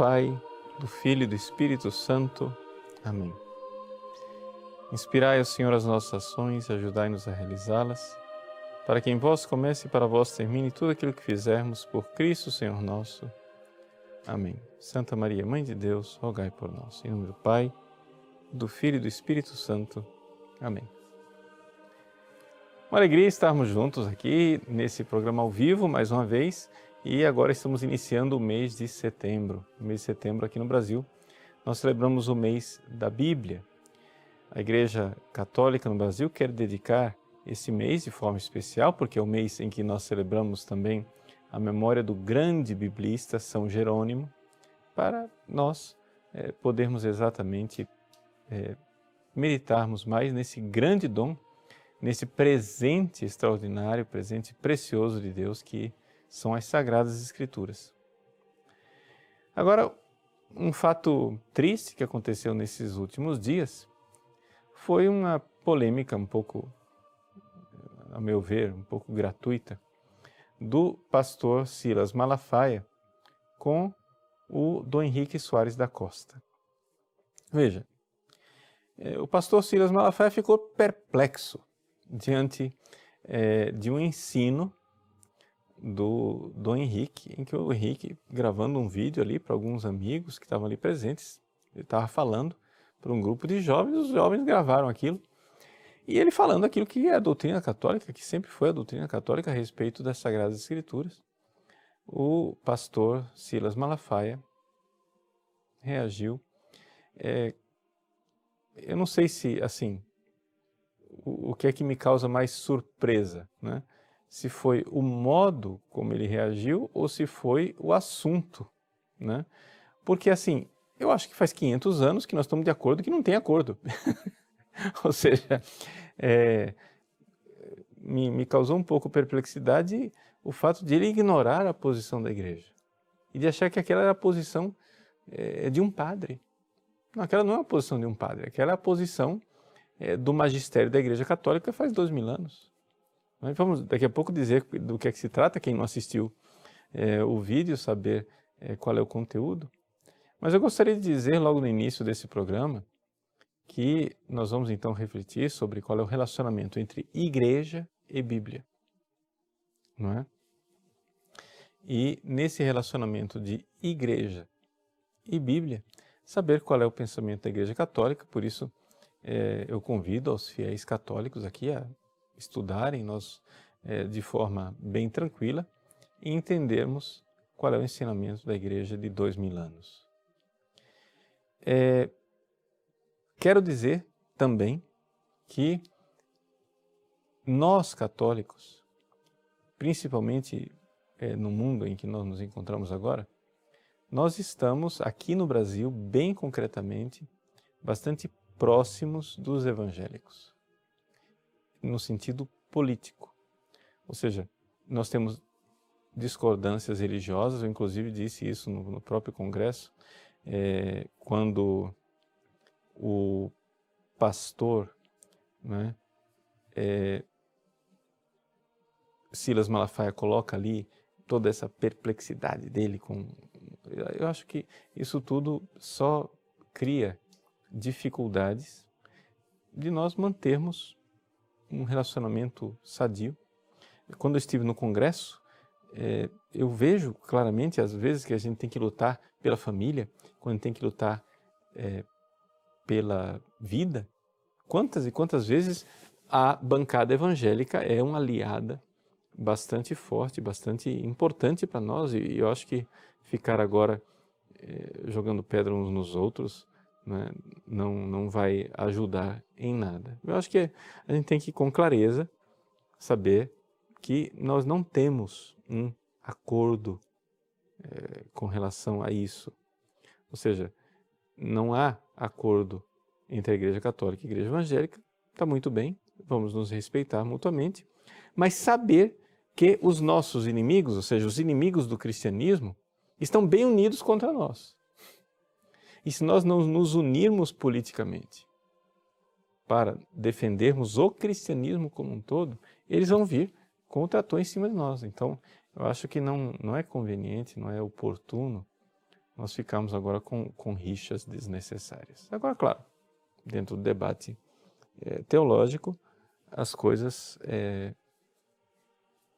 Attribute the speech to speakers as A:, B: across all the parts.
A: Pai, do Filho e do Espírito Santo. Amém. Inspirai, ó Senhor, as nossas ações e ajudai-nos a realizá-las, para que em vós comece e para vós termine tudo aquilo que fizermos por Cristo, Senhor nosso. Amém. Santa Maria, Mãe de Deus, rogai por nós. Em nome do Pai, do Filho e do Espírito Santo. Amém. Uma alegria estarmos juntos aqui nesse programa ao vivo, mais uma vez, e agora estamos iniciando o mês de setembro. O mês de setembro aqui no Brasil, nós celebramos o mês da Bíblia. A Igreja Católica no Brasil quer dedicar esse mês de forma especial, porque é o mês em que nós celebramos também a memória do grande biblista São Jerônimo, para nós podermos exatamente meditarmos mais nesse grande dom, nesse presente extraordinário, presente precioso de Deus, que são as Sagradas Escrituras. Agora, um fato triste que aconteceu nesses últimos dias foi uma polêmica um pouco, a meu ver, um pouco gratuita, do pastor Silas Malafaia com o Dom Henrique Soares da Costa. Veja, o pastor Silas Malafaia ficou perplexo diante de um ensino do Dom Henrique, em que o Henrique, gravando um vídeo ali para alguns amigos que estavam ali presentes, ele estava falando para um grupo de jovens, os jovens gravaram aquilo, e ele falando aquilo que é a doutrina católica, que sempre foi a doutrina católica a respeito das Sagradas Escrituras. O pastor Silas Malafaia reagiu. Eu não sei se, assim, o que é que me causa mais surpresa, né? Se foi o modo como ele reagiu ou se foi o assunto, né? Porque, assim, eu acho que faz 500 anos que nós estamos de acordo que não tem acordo. Ou seja, me causou um pouco perplexidade o fato de ele ignorar a posição da igreja e de achar que aquela era a posição de um padre. Não, aquela não é a posição de um padre, aquela é a posição do magistério da Igreja Católica faz 2000 anos. Nós vamos daqui a pouco dizer do que é que se trata, quem não assistiu o vídeo, saber qual é o conteúdo. Mas eu gostaria de dizer logo no início desse programa que nós vamos então refletir sobre qual é o relacionamento entre igreja e Bíblia, não é? E nesse relacionamento de igreja e Bíblia, saber qual é o pensamento da Igreja Católica. Por isso eu convido aos fiéis católicos aqui a estudarem nós de forma bem tranquila e entendermos qual é o ensinamento da Igreja de 2000 anos. Quero dizer também que nós católicos, principalmente no mundo em que nós nos encontramos agora, nós estamos aqui no Brasil, bem concretamente, bastante próximos dos evangélicos, no sentido político. Ou seja, nós temos discordâncias religiosas, eu inclusive disse isso no próprio Congresso, quando o pastor, né, Silas Malafaia coloca ali toda essa perplexidade dele eu acho que isso tudo só cria dificuldades de nós mantermos um relacionamento sadio. Quando eu estive no Congresso, eu vejo claramente, às vezes, que a gente tem que lutar pela família, quando tem que lutar pela vida. Quantas e quantas vezes a bancada evangélica é uma aliada bastante forte, bastante importante para nós, e eu acho que ficar agora jogando pedra uns nos outros, né, não vai ajudar em nada. Eu acho que a gente tem que, com clareza, saber que nós não temos um acordo com relação a isso. Ou seja, não há acordo entre a Igreja Católica e a Igreja Evangélica, está muito bem, vamos nos respeitar mutuamente, mas saber que os nossos inimigos, ou seja, os inimigos do cristianismo, estão bem unidos contra nós. E se nós não nos unirmos politicamente para defendermos o cristianismo como um todo, eles vão vir com o trator em cima de nós. Então, eu acho que não é conveniente, não é oportuno nós ficamos agora com rixas desnecessárias. Agora, claro, dentro do debate teológico, as coisas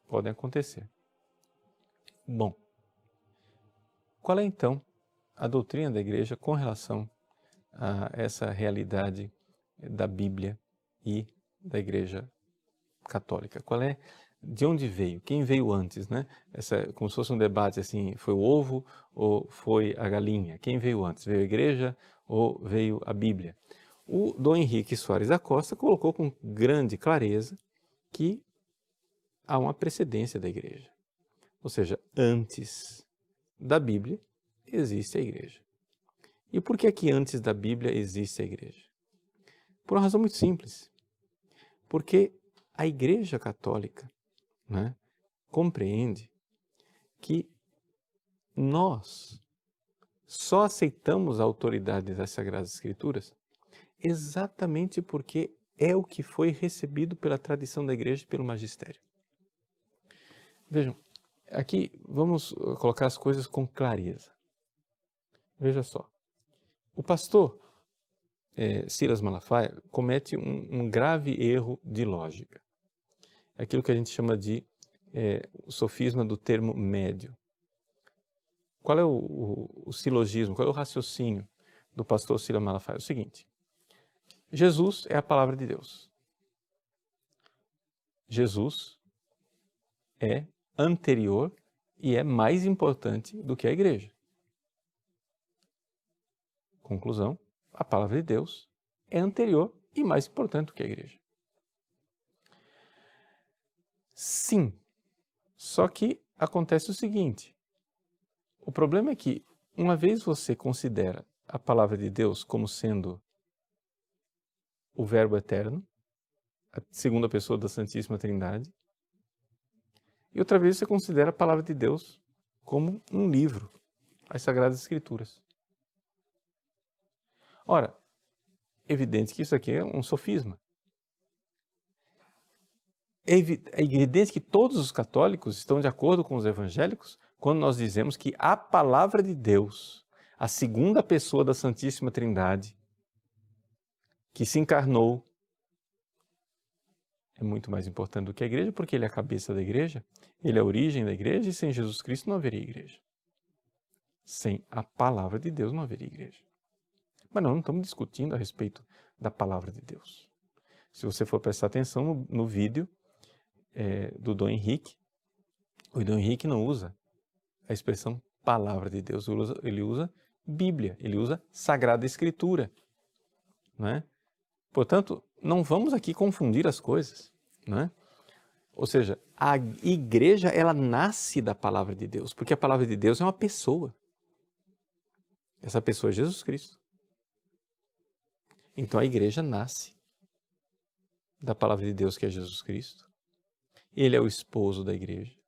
A: podem acontecer. Bom, qual é então a doutrina da igreja com relação a essa realidade da Bíblia e da igreja católica? De onde veio? Quem veio antes, né? Como se fosse um debate assim, foi o ovo ou foi a galinha? Quem veio antes? Veio a igreja ou veio a Bíblia? O Dom Henrique Soares da Costa colocou com grande clareza que há uma precedência da igreja. Ou seja, antes da Bíblia existe a igreja. E por que é que antes da Bíblia existe a igreja? Por uma razão muito simples. Porque a Igreja Católica, né, compreende que nós só aceitamos a autoridade das Sagradas Escrituras exatamente porque é o que foi recebido pela tradição da igreja e pelo magistério. Vejam, aqui vamos colocar as coisas com clareza. Veja só, o pastor Silas Malafaia comete um grave erro de lógica. É aquilo que a gente chama de o sofisma do termo médio. Qual é o silogismo, qual é o raciocínio do pastor Silas Malafaia? É o seguinte: Jesus é a palavra de Deus. Jesus é anterior e é mais importante do que a igreja. Conclusão: a palavra de Deus é anterior e mais importante do que a igreja. Sim, só que acontece o seguinte: o problema é que, uma vez você considera a palavra de Deus como sendo o Verbo eterno, a segunda pessoa da Santíssima Trindade, e outra vez você considera a palavra de Deus como um livro, as Sagradas Escrituras. Ora, é evidente que isso aqui é um sofisma. É evidente que todos os católicos estão de acordo com os evangélicos quando nós dizemos que a palavra de Deus, a segunda pessoa da Santíssima Trindade, que se encarnou, é muito mais importante do que a igreja, porque ele é a cabeça da igreja, ele é a origem da igreja, e sem Jesus Cristo não haveria igreja. Sem a palavra de Deus não haveria igreja. Mas nós não estamos discutindo a respeito da palavra de Deus. Se você for prestar atenção no vídeo do Dom Henrique, o Dom Henrique não usa a expressão palavra de Deus, ele usa Bíblia, ele usa Sagrada Escritura. Não é? Portanto, não vamos aqui confundir as coisas. Não é? Ou seja, a igreja ela nasce da palavra de Deus, porque a palavra de Deus é uma pessoa. Essa pessoa é Jesus Cristo. Então a igreja nasce da palavra de Deus, que é Jesus Cristo. Ele é o esposo da igreja.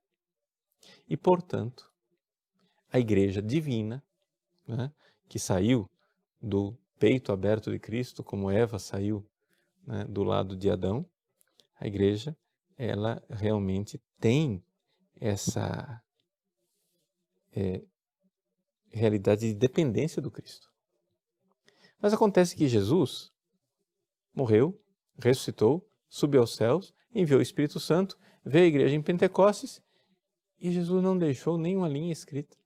A: E, portanto, a igreja divina, né, que saiu do peito aberto de Cristo, como Eva saiu, né, do lado de Adão, a igreja, ela realmente tem essa realidade de dependência do Cristo. Mas acontece que Jesus morreu, ressuscitou, subiu aos céus, enviou o Espírito Santo, veio à igreja em Pentecostes e Jesus não deixou nenhuma linha escrita.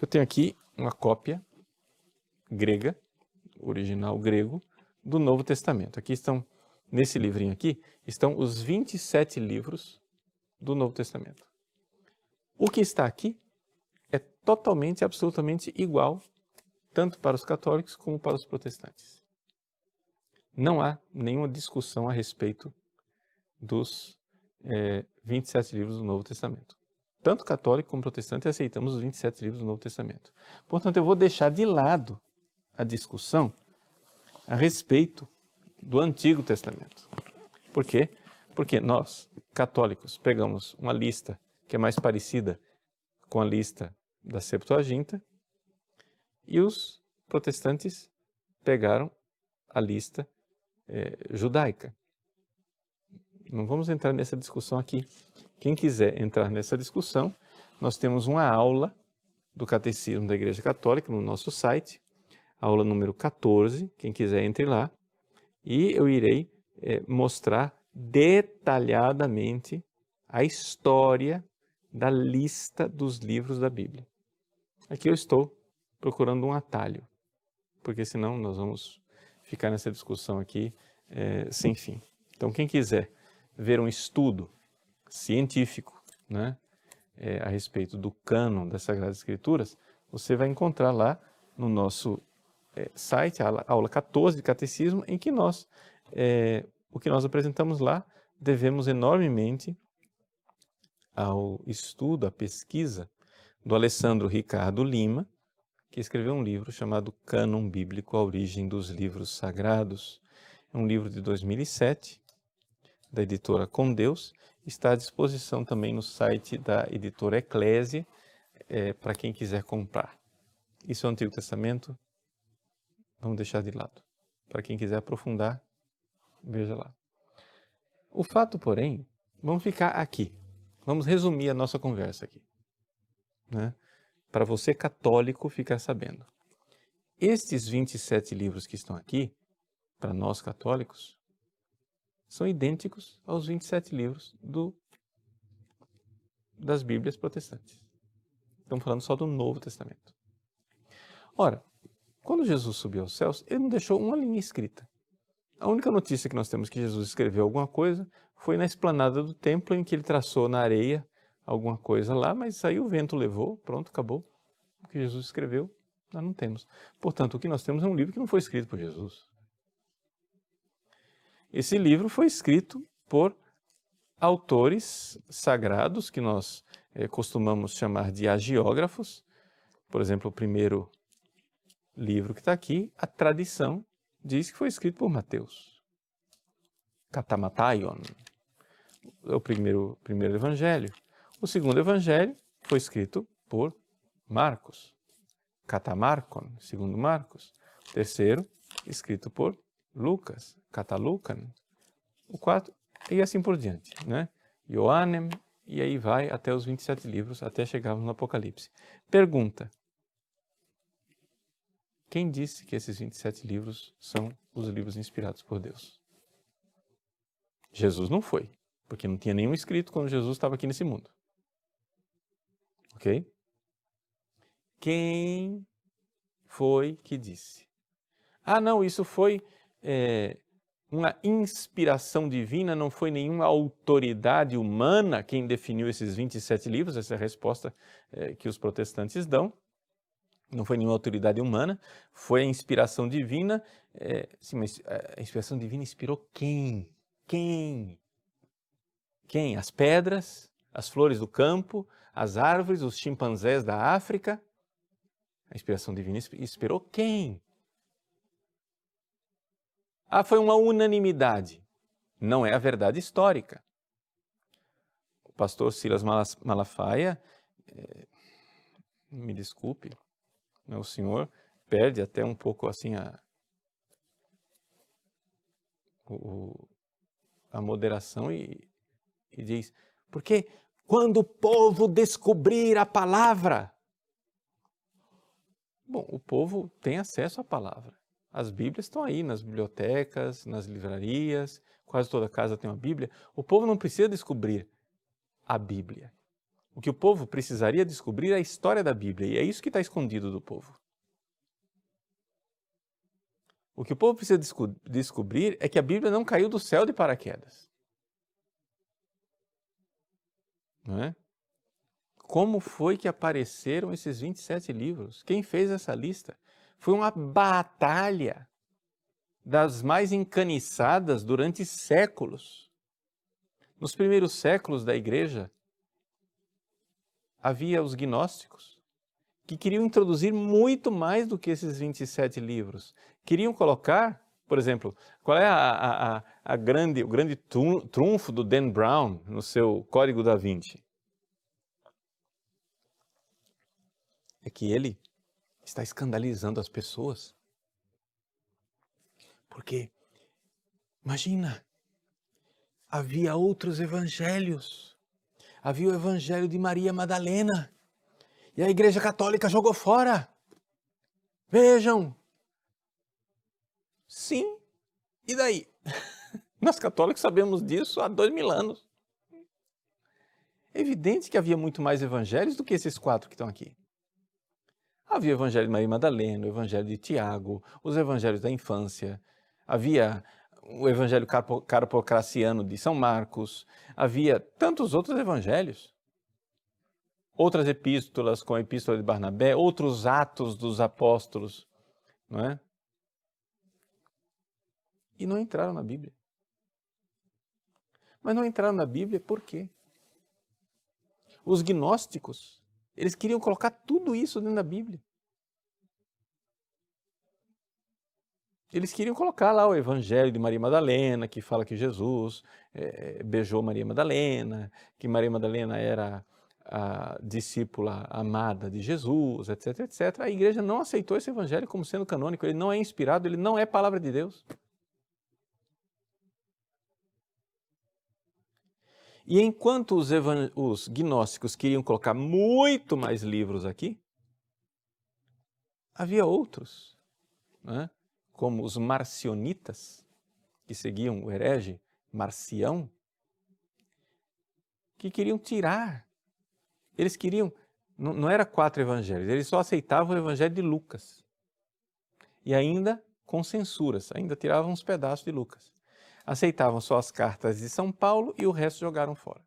A: Eu tenho aqui uma cópia grega, original grego, do Novo Testamento. Aqui estão, nesse livrinho aqui, estão os 27 livros do Novo Testamento. O que está aqui é totalmente, absolutamente igual, tanto para os católicos como para os protestantes. Não há nenhuma discussão a respeito dos 27 livros do Novo Testamento. Tanto católico como protestante aceitamos os 27 livros do Novo Testamento. Portanto, eu vou deixar de lado a discussão a respeito do Antigo Testamento. Por quê? Porque nós, católicos, pegamos uma lista que é mais parecida com a lista da Septuaginta e os protestantes pegaram a lista judaica. Não vamos entrar nessa discussão aqui. Quem quiser entrar nessa discussão, nós temos uma aula do Catecismo da Igreja Católica no nosso site, aula número 14, quem quiser entre lá, e eu irei mostrar detalhadamente a história da lista dos livros da Bíblia. Aqui eu estou procurando um atalho, porque senão nós vamos ficar nessa discussão aqui sem fim. Então, quem quiser ver um estudo científico, né, a respeito do cânon das Sagradas Escrituras, você vai encontrar lá no nosso site, a aula 14 de Catecismo, em que o que nós apresentamos lá, devemos enormemente ao estudo, à pesquisa do Alessandro Ricardo Lima, que escreveu um livro chamado Cânon Bíblico, a Origem dos Livros Sagrados. É um livro de 2007, da editora Com Deus, está à disposição também no site da editora Eclésia, para quem quiser comprar. Isso é o Antigo Testamento, vamos deixar de lado. Para quem quiser aprofundar, veja lá. O fato, porém, vamos ficar aqui. Vamos resumir a nossa conversa aqui, né? Para você católico ficar sabendo. Estes 27 livros que estão aqui, para nós católicos, são idênticos aos 27 livros das Bíblias protestantes. Estamos falando só do Novo Testamento. Ora, quando Jesus subiu aos céus, ele não deixou uma linha escrita. A única notícia que nós temos que Jesus escreveu alguma coisa foi na esplanada do templo, em que ele traçou na areia alguma coisa lá, mas aí o vento levou, pronto, acabou. O que Jesus escreveu, nós não temos. Portanto, o que nós temos é um livro que não foi escrito por Jesus. Esse livro foi escrito por autores sagrados, que nós costumamos chamar de hagiógrafos. Por exemplo, o primeiro livro que está aqui, a tradição diz que foi escrito por Mateus. Katamataion, é o primeiro evangelho. O segundo evangelho foi escrito por Marcos. Katamarkon, segundo Marcos. O terceiro, escrito por Lucas. Katalukan. O quarto, e assim por diante, né? Ioannem, e aí vai até os 27 livros, até chegarmos no Apocalipse. Pergunta: quem disse que esses 27 livros são os livros inspirados por Deus? Jesus não foi, porque não tinha nenhum escrito quando Jesus estava aqui nesse mundo. Ok? Quem foi que disse? Ah, não, isso foi uma inspiração divina, não foi nenhuma autoridade humana quem definiu esses 27 livros, essa é a resposta que os protestantes dão. Não foi nenhuma autoridade humana, foi a inspiração divina. Sim, mas a inspiração divina inspirou quem? Quem? Quem? As pedras, as flores do campo, as árvores, os chimpanzés da África? A inspiração divina inspirou quem? Ah, foi uma unanimidade. Não é a verdade histórica. O pastor Silas Malafaia, me desculpe, o senhor perde até um pouco assim a moderação e diz, porque quando o povo descobrir a palavra... Bom, o povo tem acesso à palavra. As Bíblias estão aí nas bibliotecas, nas livrarias, quase toda casa tem uma Bíblia. O povo não precisa descobrir a Bíblia. O que o povo precisaria descobrir é a história da Bíblia, e é isso que está escondido do povo. O que o povo precisa descobrir é que a Bíblia não caiu do céu de paraquedas. Não é? Como foi que apareceram esses 27 livros? Quem fez essa lista? Foi uma batalha das mais encaniçadas durante séculos. Nos primeiros séculos da igreja, havia os gnósticos, que queriam introduzir muito mais do que esses 27 livros. Queriam colocar, por exemplo, qual é o grande trunfo do Dan Brown no seu Código da Vinci? É que ele está escandalizando as pessoas. Porque, imagina, havia outros evangelhos, havia o Evangelho de Maria Madalena e a Igreja Católica jogou fora. Vejam. Sim, e daí? Nós católicos sabemos disso há 2000 anos. É evidente que havia muito mais evangelhos do que esses 4 que estão aqui. Havia o Evangelho de Maria Madalena, o Evangelho de Tiago, os Evangelhos da infância, havia o Evangelho carpocraciano de São Marcos, havia tantos outros evangelhos. Outras epístolas, como a Epístola de Barnabé, outros atos dos apóstolos, não é? E não entraram na Bíblia. Mas não entraram na Bíblia por quê? Os gnósticos, eles queriam colocar tudo isso dentro da Bíblia. Eles queriam colocar lá o Evangelho de Maria Madalena, que fala que Jesus beijou Maria Madalena, que Maria Madalena era a discípula amada de Jesus, etc, etc. A igreja não aceitou esse Evangelho como sendo canônico, ele não é inspirado, ele não é palavra de Deus. E enquanto os gnósticos queriam colocar muito mais livros aqui, havia outros, né? Como os marcionitas, que seguiam o herege Marcião, que queriam tirar. Eles queriam, não era 4 evangelhos, eles só aceitavam o evangelho de Lucas. E ainda com censuras, ainda tiravam uns pedaços de Lucas. Aceitavam só as cartas de São Paulo e o resto jogaram fora.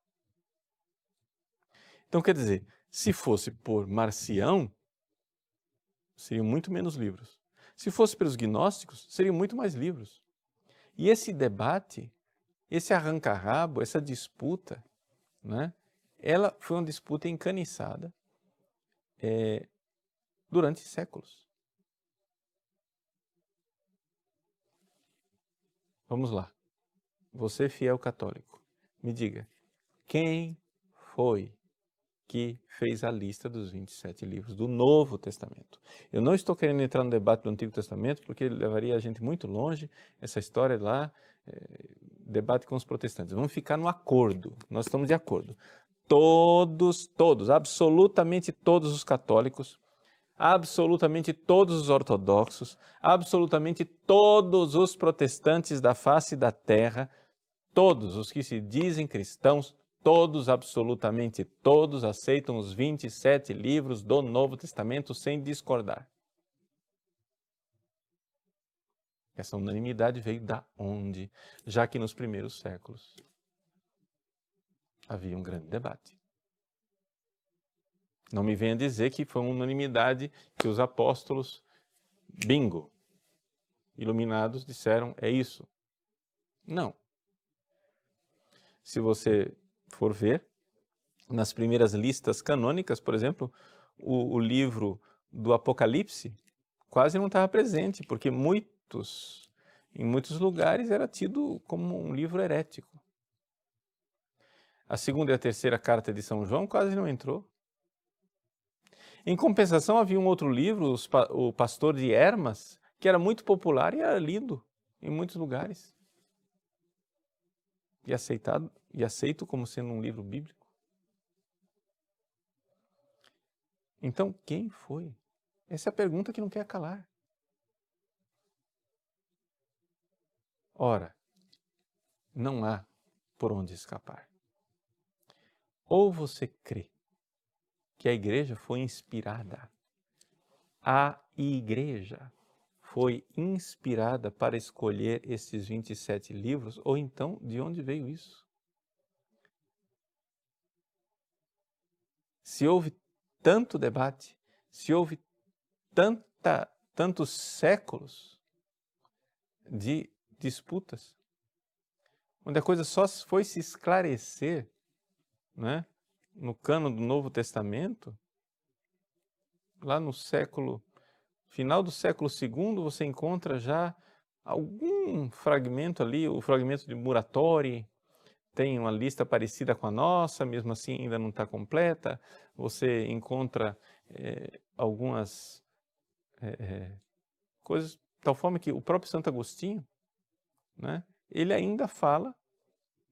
A: Então, quer dizer, se fosse por Marcião, seriam muito menos livros. Se fosse pelos gnósticos, seriam muito mais livros. E esse debate, esse arranca-rabo, essa disputa, né, ela foi uma disputa encaniçada durante séculos. Vamos lá. Você, fiel católico, me diga, quem foi que fez a lista dos 27 livros do Novo Testamento? Eu não estou querendo entrar no debate do Antigo Testamento, porque levaria a gente muito longe, essa história lá, debate com os protestantes. Vamos ficar no acordo, nós estamos de acordo. Todos, absolutamente todos os católicos, absolutamente todos os ortodoxos, absolutamente todos os protestantes da face da terra, todos os que se dizem cristãos, todos, absolutamente todos, aceitam os 27 livros do Novo Testamento sem discordar. Essa unanimidade veio da onde? Já que nos primeiros séculos havia um grande debate. Não me venha dizer que foi uma unanimidade que os apóstolos, bingo, iluminados, disseram, é isso. Não. Se você for ver, nas primeiras listas canônicas, por exemplo, o livro do Apocalipse quase não estava presente, porque em muitos lugares era tido como um livro herético. A segunda e a terceira carta de São João quase não entrou. Em compensação, havia um outro livro, o Pastor de Hermas, que era muito popular e era lido em muitos lugares. E aceito como sendo um livro bíblico. Então, quem foi? Essa é a pergunta que não quer calar. Ora, não há por onde escapar. Ou você crê que a igreja foi inspirada, a igreja foi inspirada para escolher esses 27 livros, ou então, de onde veio isso? Se houve tanto debate, se houve tantos séculos de disputas, onde a coisa só foi se esclarecer, né, no cânon do Novo Testamento, lá no final do século II, você encontra já algum fragmento ali, o fragmento de Muratori, tem uma lista parecida com a nossa, mesmo assim ainda não está completa. Você encontra algumas coisas, de tal forma que o próprio Santo Agostinho, né, ele ainda fala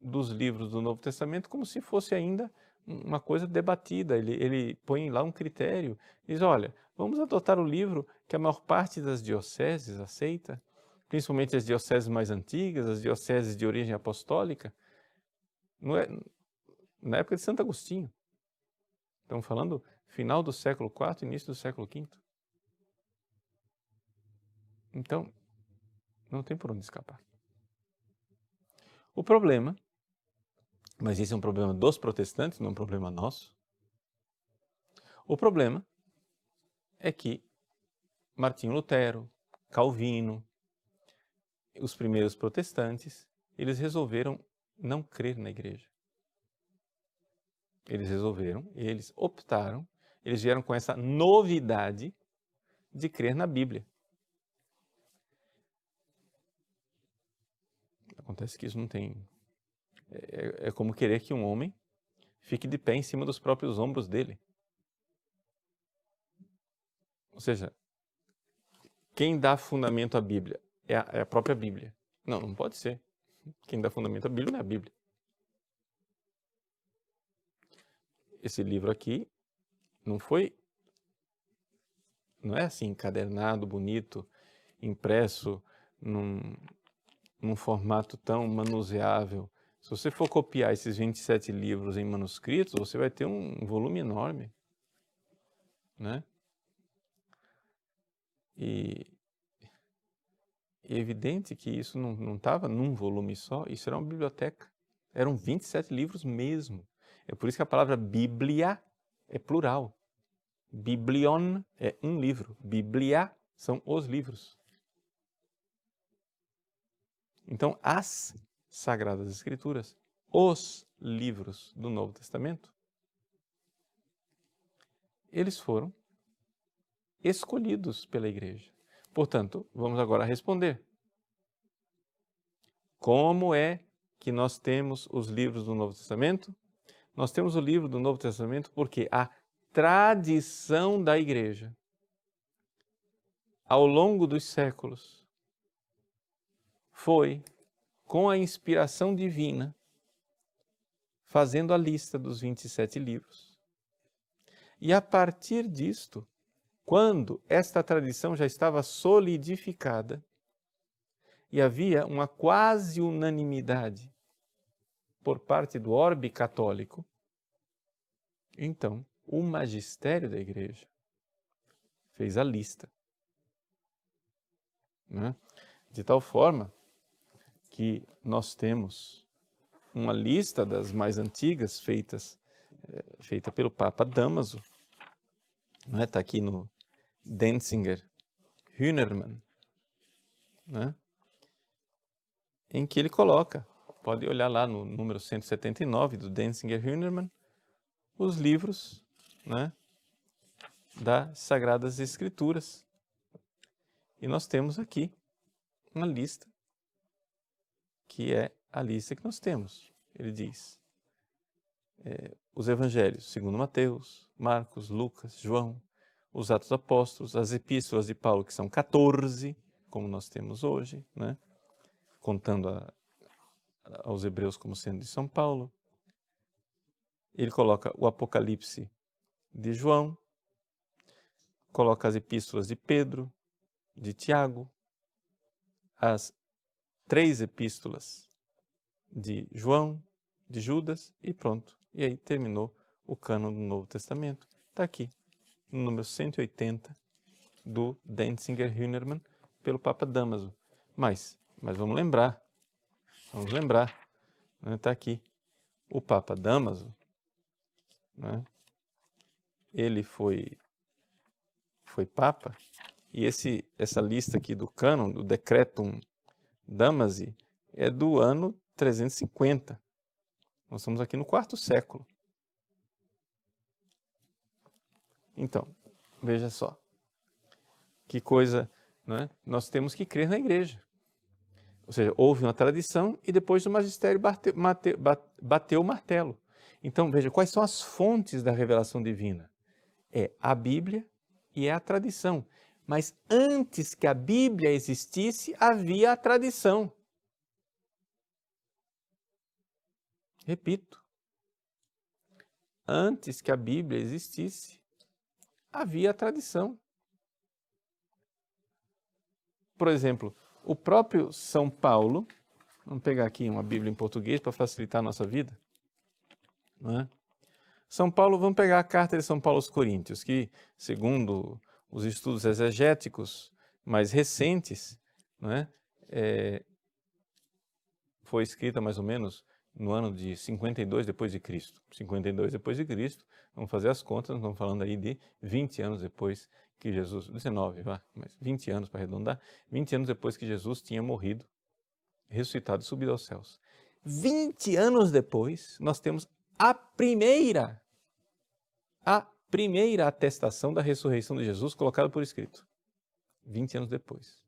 A: dos livros do Novo Testamento como se fosse ainda uma coisa debatida, ele põe lá um critério, diz, olha, vamos adotar o livro que a maior parte das dioceses aceita, principalmente as dioceses mais antigas, as dioceses de origem apostólica, na época de Santo Agostinho. Estamos falando final do século IV, início do século V. Então, não tem por onde escapar. O problema, mas esse é um problema dos protestantes, não é um problema nosso. O problema é que Martinho Lutero, Calvino, os primeiros protestantes, eles resolveram não crer na igreja. Eles optaram, eles vieram com essa novidade de crer na Bíblia. Acontece que isso não tem... É como querer que um homem fique de pé em cima dos próprios ombros dele. Ou seja, quem dá fundamento à Bíblia é a própria Bíblia. Não, não pode ser. Quem dá fundamento à Bíblia não é a Bíblia. Esse livro aqui não é assim encadernado, bonito, impresso num formato tão manuseável. Se você for copiar esses 27 livros em manuscritos, você vai ter um volume enorme, né? E é evidente que isso não estava num volume só, isso era uma biblioteca. Eram 27 livros mesmo. É por isso que a palavra Bíblia é plural. Biblion é um livro. Bíblia são os livros. Então, as Sagradas Escrituras, os livros do Novo Testamento, eles foram escolhidos pela igreja. Portanto, vamos agora responder. Como é que nós temos os livros do Novo Testamento? Nós temos o livro do Novo Testamento porque a tradição da igreja, ao longo dos séculos, foi, com a inspiração divina, fazendo a lista dos 27 livros. E a partir disto, quando esta tradição já estava solidificada e havia uma quase unanimidade por parte do orbe católico, então o magistério da igreja fez a lista, né? De tal forma que nós temos uma lista das mais antigas feita pelo Papa Damaso, né? Está aqui no Denzinger Hünermann, né? Em que ele coloca, pode olhar lá no número 179 do Denzinger Hünermann, os livros, né, das Sagradas Escrituras. E nós temos aqui uma lista, que é a lista que nós temos. Ele diz, os Evangelhos, segundo Mateus, Marcos, Lucas, João, os Atos Apóstolos, as Epístolas de Paulo, que são 14, como nós temos hoje, né, contando aos Hebreus como sendo de São Paulo. Ele coloca o Apocalipse de João, coloca as Epístolas de Pedro, de Tiago, as 3 epístolas de João, de Judas e pronto. E aí terminou o cânon do Novo Testamento. Está aqui, no número 180 do Denzinger Hünermann, pelo Papa Damaso. Mas vamos lembrar, né? Está aqui, o Papa Damaso, né? Ele foi Papa, e essa lista aqui do cânon, do Decretum Damasi, é do ano 350. Nós estamos aqui no 4º século. Então, veja só. Que coisa, né? Nós temos que crer na igreja. Ou seja, houve uma tradição e depois o magistério bateu o martelo. Então, veja, quais são as fontes da revelação divina? É a Bíblia e é a tradição. Mas antes que a Bíblia existisse, havia a tradição. Repito, antes que a Bíblia existisse, havia a tradição. Por exemplo, o próprio São Paulo, vamos pegar aqui uma Bíblia em português para facilitar a nossa vida, não é? São Paulo, vamos pegar a carta de São Paulo aos Coríntios, que, segundo os estudos exegéticos mais recentes, não é? Foi escrita mais ou menos no ano de 52 depois de Cristo. 52 depois de Cristo, vamos fazer as contas, estamos falando aí de 20 anos depois que Jesus, 19, mas 20 anos para arredondar, 20 anos depois que Jesus tinha morrido, ressuscitado e subido aos céus. 20 anos depois, nós temos a primeira atestação da ressurreição de Jesus colocada por escrito. 20 anos depois.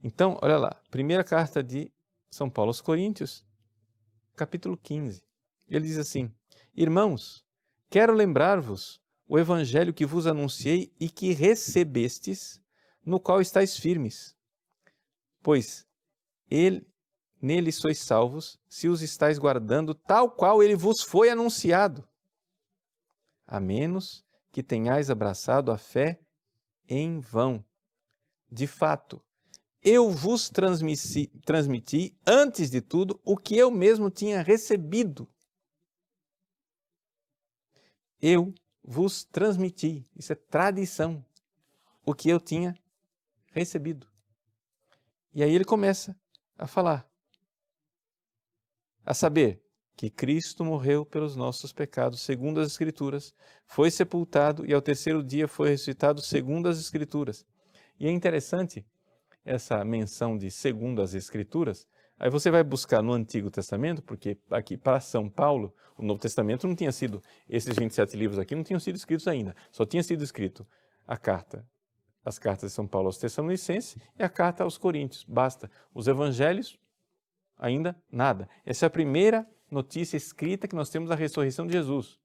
A: Então, olha lá, primeira carta de São Paulo aos Coríntios, capítulo 15. Ele diz assim: Irmãos, quero lembrar-vos o evangelho que vos anunciei e que recebestes, no qual estáis firmes. Pois nele sois salvos, se os estáis guardando, tal qual ele vos foi anunciado. A menos que tenhais abraçado a fé em vão. De fato, eu vos transmiti, antes de tudo, o que eu mesmo tinha recebido. Eu vos transmiti, isso é tradição, o que eu tinha recebido. E aí ele começa a falar, a saber, que Cristo morreu pelos nossos pecados, segundo as Escrituras, foi sepultado e ao terceiro dia foi ressuscitado, segundo as Escrituras. E é interessante essa menção de segundo as Escrituras. Aí você vai buscar no Antigo Testamento, porque aqui para São Paulo, o Novo Testamento não tinha sido, esses 27 livros aqui não tinham sido escritos ainda, só tinha sido escrito as cartas de São Paulo aos Tessalonicenses e a carta aos Coríntios, basta. Os Evangelhos, ainda nada. Essa é a primeira notícia escrita que nós temos da ressurreição de Jesus.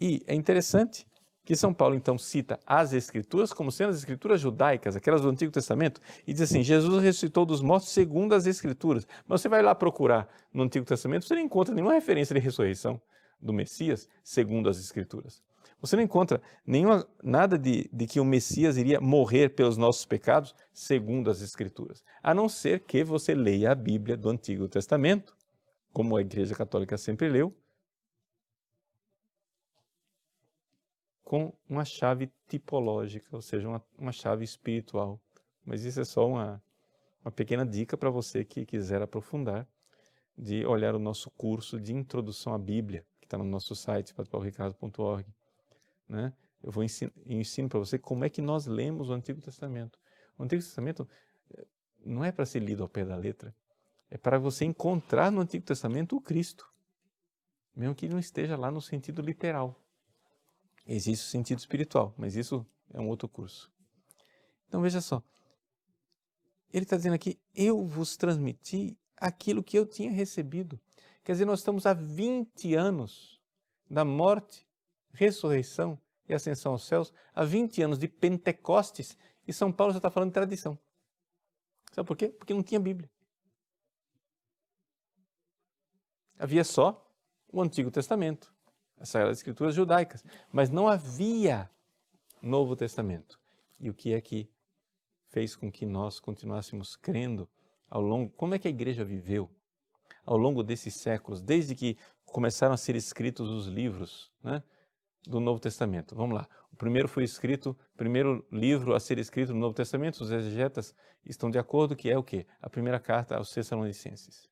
A: E é interessante que São Paulo então cita as Escrituras como sendo as Escrituras judaicas, aquelas do Antigo Testamento, e diz assim, Jesus ressuscitou dos mortos segundo as Escrituras. Mas você vai lá procurar no Antigo Testamento, você não encontra nenhuma referência de ressurreição do Messias segundo as Escrituras. Você não encontra nada de que o Messias iria morrer pelos nossos pecados segundo as Escrituras. A não ser que você leia a Bíblia do Antigo Testamento, como a Igreja Católica sempre leu, com uma chave tipológica, ou seja, uma chave espiritual. Mas isso é só uma pequena dica para você que quiser aprofundar, de olhar o nosso curso de Introdução à Bíblia, que está no nosso site, padrepaulricardo.org. Né? Eu ensino para você como é que nós lemos o Antigo Testamento. O Antigo Testamento não é para ser lido ao pé da letra, é para você encontrar no Antigo Testamento o Cristo, mesmo que não esteja lá no sentido literal. Existe o sentido espiritual, mas isso é um outro curso. Então veja só, ele está dizendo aqui, eu vos transmiti aquilo que eu tinha recebido. Quer dizer, nós estamos há 20 anos da morte, ressurreição e ascensão aos céus, há 20 anos de Pentecostes, e São Paulo já está falando de tradição. Sabe por quê? Porque não tinha Bíblia. Havia só o Antigo Testamento, as Sagradas Escrituras judaicas, mas não havia Novo Testamento. E o que é que fez com que nós continuássemos crendo ao longo... Como é que a igreja viveu ao longo desses séculos, desde que começaram a ser escritos os livros, né, do Novo Testamento? Vamos lá. O primeiro livro a ser escrito no Novo Testamento, os exegetas estão de acordo que é o quê? A primeira carta aos Tessalonicenses.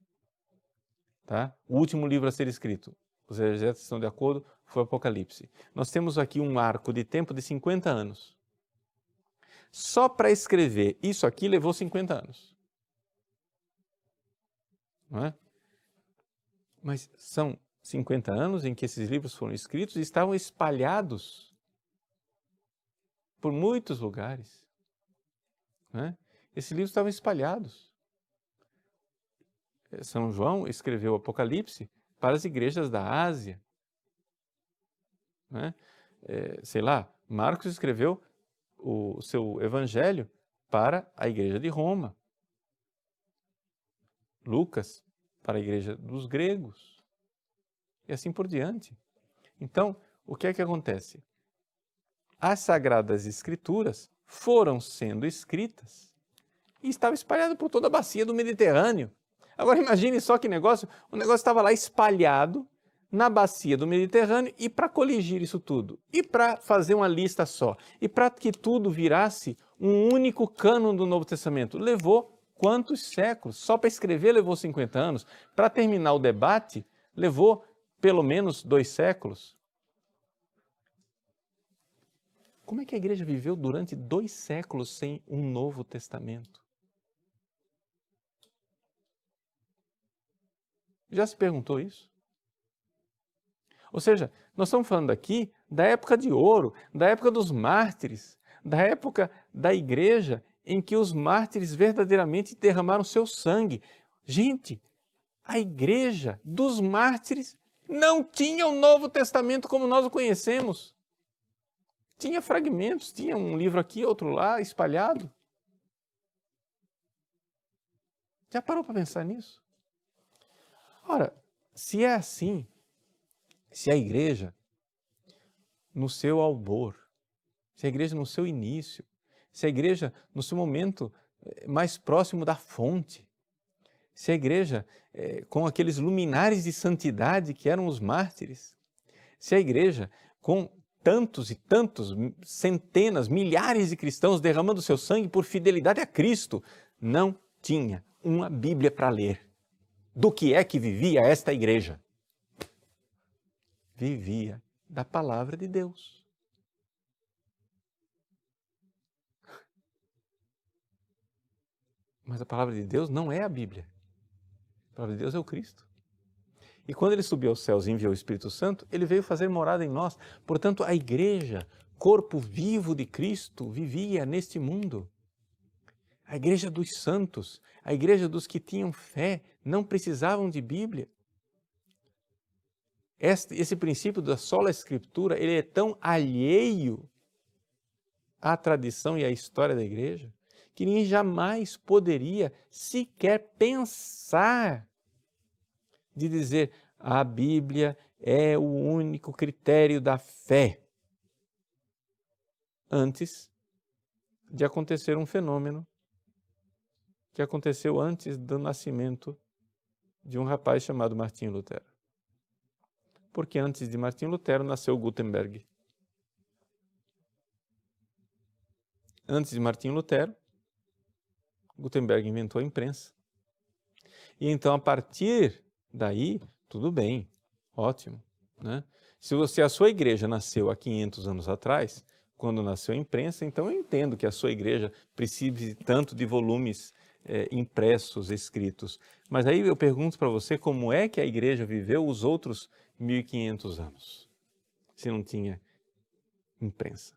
A: Tá? O último livro a ser escrito, os exegetas estão de acordo, foi o Apocalipse. Nós temos aqui um arco de tempo de 50 anos. Só para escrever isso aqui levou 50 anos. Não é? Mas são 50 anos em que esses livros foram escritos e estavam espalhados por muitos lugares. Não é? Esses livros estavam espalhados. São João escreveu o Apocalipse para as igrejas da Ásia. Não é? Sei lá, Marcos escreveu o seu evangelho para a igreja de Roma. Lucas para a igreja dos gregos. e assim por diante. Então, o que é que acontece? As Sagradas Escrituras foram sendo escritas e estavam espalhadas por toda a bacia do Mediterrâneo. Agora imagine só que negócio, o negócio estava lá espalhado na bacia do Mediterrâneo, e para coligir isso tudo, e para fazer uma lista só, e para que tudo virasse um único cânon do Novo Testamento, levou quantos séculos? Só para escrever levou 50 anos, para terminar o debate levou pelo menos 2 séculos. Como é que a igreja viveu durante 2 séculos sem um Novo Testamento? Já se perguntou isso? Ou seja, nós estamos falando aqui da época de ouro, da época dos mártires, da época da igreja em que os mártires verdadeiramente derramaram seu sangue. Gente, a igreja dos mártires não tinha o Novo Testamento como nós o conhecemos. Tinha fragmentos, tinha um livro aqui, outro lá, espalhado. Já parou para pensar nisso? Ora, se é assim, se a igreja, no seu albor, se a igreja no seu início, se a igreja no seu momento mais próximo da fonte, se a igreja com aqueles luminares de santidade que eram os mártires, se a igreja com tantos e tantos, centenas, milhares de cristãos derramando seu sangue por fidelidade a Cristo, não tinha uma Bíblia para ler. Do que é que vivia esta igreja? Vivia da palavra de Deus. Mas a palavra de Deus não é a Bíblia. A palavra de Deus é o Cristo. E quando ele subiu aos céus e enviou o Espírito Santo, ele veio fazer morada em nós. Portanto, a igreja, corpo vivo de Cristo, vivia neste mundo. A igreja dos santos, a igreja dos que tinham fé, não precisavam de Bíblia. Esse princípio da sola escritura, ele é tão alheio à tradição e à história da igreja, que ninguém jamais poderia sequer pensar de dizer a Bíblia é o único critério da fé, antes de acontecer um fenômeno que aconteceu antes do nascimento de um rapaz chamado Martinho Lutero. Porque antes de Martinho Lutero nasceu Gutenberg. Antes de Martinho Lutero, Gutenberg inventou a imprensa. E então, a partir daí, tudo bem, ótimo, né? Se a sua igreja nasceu há 500 anos atrás, quando nasceu a imprensa, então eu entendo que a sua igreja precise tanto de volumes impressos, escritos. Mas aí eu pergunto para você, como é que a igreja viveu os outros 1500 anos, se não tinha imprensa?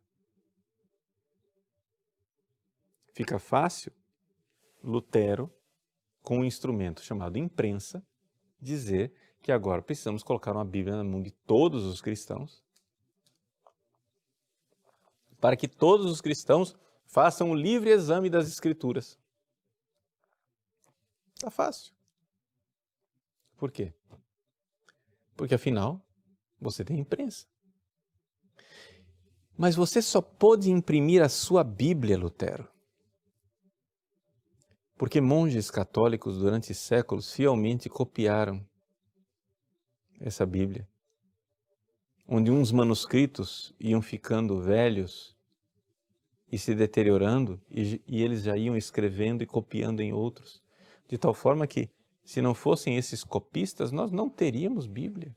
A: Fica fácil Lutero, com um instrumento chamado imprensa, dizer que agora precisamos colocar uma Bíblia na mão de todos os cristãos, para que todos os cristãos façam o livre exame das Escrituras. Está fácil. Por quê? Porque afinal, você tem imprensa. Mas você só pôde imprimir a sua Bíblia, Lutero, porque monges católicos durante séculos fielmente copiaram essa Bíblia, onde uns manuscritos iam ficando velhos e se deteriorando, e eles já iam escrevendo e copiando em outros, de tal forma que, se não fossem esses copistas, nós não teríamos Bíblia.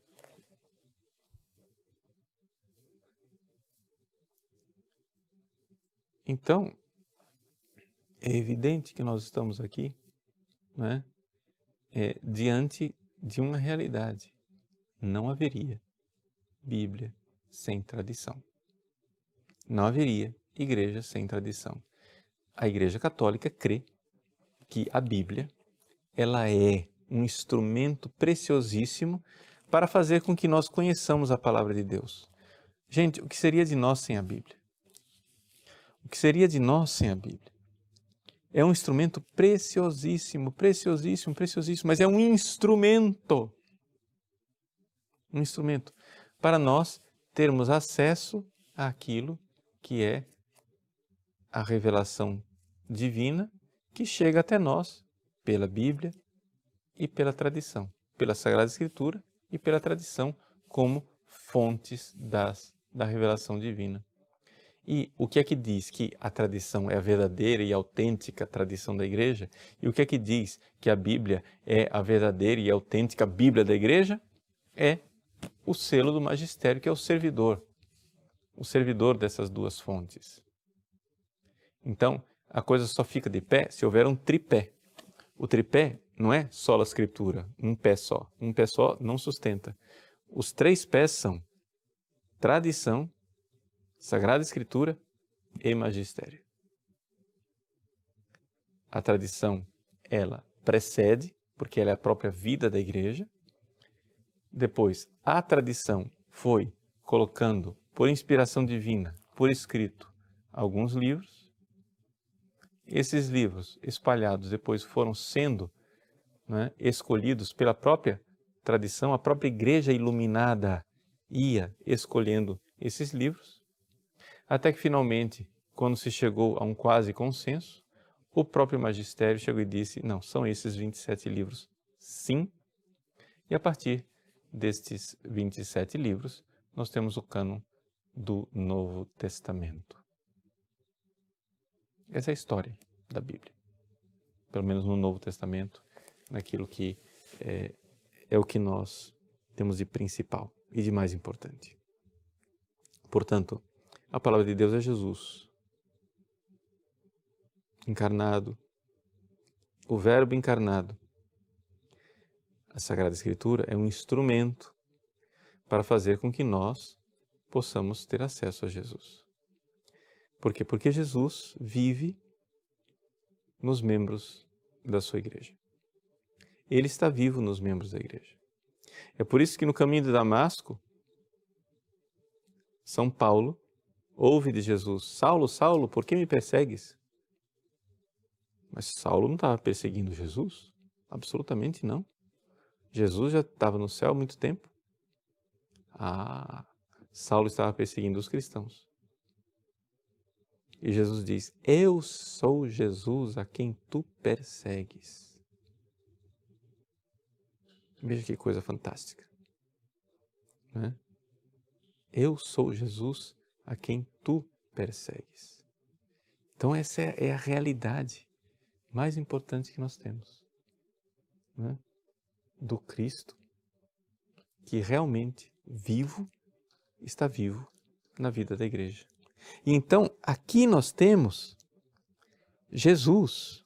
A: Então, é evidente que nós estamos aqui, né, diante de uma realidade. Não haveria Bíblia sem tradição. Não haveria igreja sem tradição. A Igreja Católica crê que a Bíblia, ela é um instrumento preciosíssimo para fazer com que nós conheçamos a palavra de Deus. Gente, o que seria de nós sem a Bíblia? O que seria de nós sem a Bíblia? É um instrumento preciosíssimo, preciosíssimo, preciosíssimo, mas é um instrumento. um instrumento para nós termos acesso àquilo que é a revelação divina que chega até nós pela Bíblia e pela tradição, pela Sagrada Escritura e pela tradição como fontes da revelação divina. E o que é que diz que a tradição é a verdadeira e autêntica tradição da Igreja? E o que é que diz que a Bíblia é a verdadeira e autêntica Bíblia da Igreja? É o selo do magistério, que é o servidor dessas duas fontes. Então, a coisa só fica de pé se houver um tripé. O tripé não é só a Escritura, um pé só. Um pé só não sustenta. Os 3 pés são tradição, Sagrada Escritura e magistério. A tradição, ela precede, porque ela é a própria vida da Igreja. Depois, a tradição foi colocando, por inspiração divina, por escrito, alguns livros. Esses livros espalhados depois foram sendo escolhidos pela própria tradição, a própria Igreja iluminada ia escolhendo esses livros, até que finalmente, quando se chegou a um quase consenso, o próprio magistério chegou e disse, não, são esses 27 livros, sim, e a partir destes 27 livros, nós temos o cânon do Novo Testamento. Essa é a história da Bíblia, pelo menos no Novo Testamento, naquilo que é o que nós temos de principal e de mais importante. Portanto, a palavra de Deus é Jesus, encarnado, o Verbo encarnado. A Sagrada Escritura é um instrumento para fazer com que nós possamos ter acesso a Jesus. Por quê? Porque Jesus vive nos membros da sua igreja. Ele está vivo nos membros da igreja. É por isso que no caminho de Damasco, São Paulo ouve de Jesus, Saulo, Saulo, por que me persegues? Mas Saulo não estava perseguindo Jesus? Absolutamente não. Jesus já estava no céu há muito tempo. Saulo estava perseguindo os cristãos. E Jesus diz, eu sou Jesus a quem tu persegues. Veja que coisa fantástica. Não é? Eu sou Jesus a quem tu persegues. Então essa é a realidade mais importante que nós temos. Não é? Do Cristo, que realmente vivo, está vivo na vida da igreja. E então, aqui nós temos Jesus,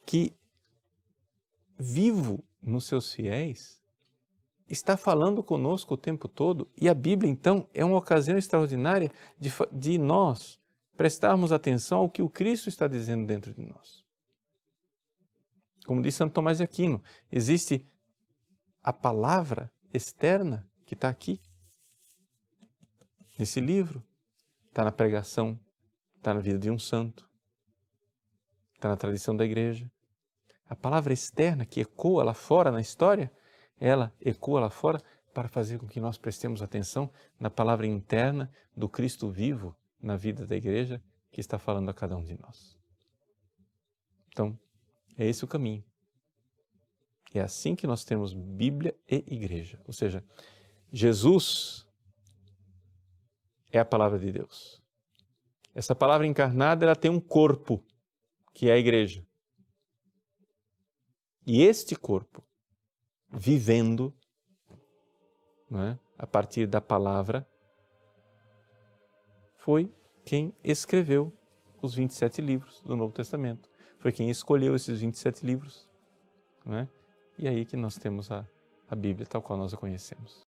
A: que vivo nos seus fiéis, está falando conosco o tempo todo, e a Bíblia, então, é uma ocasião extraordinária de nós prestarmos atenção ao que o Cristo está dizendo dentro de nós. Como diz Santo Tomás de Aquino, existe a palavra externa que está aqui, nesse livro, está na pregação, está na vida de um santo, está na tradição da igreja. A palavra externa que ecoa lá fora na história, ela ecoa lá fora para fazer com que nós prestemos atenção na palavra interna do Cristo vivo na vida da igreja que está falando a cada um de nós. Então, é esse o caminho. É assim que nós temos Bíblia e igreja. Ou seja, Jesus é a palavra de Deus. Essa palavra encarnada, ela tem um corpo, que é a igreja. E este corpo, vivendo, não é, a partir da palavra, foi quem escreveu os 27 livros do Novo Testamento. Foi quem escolheu esses 27 livros. Não é? E aí que nós temos a Bíblia tal qual nós a conhecemos.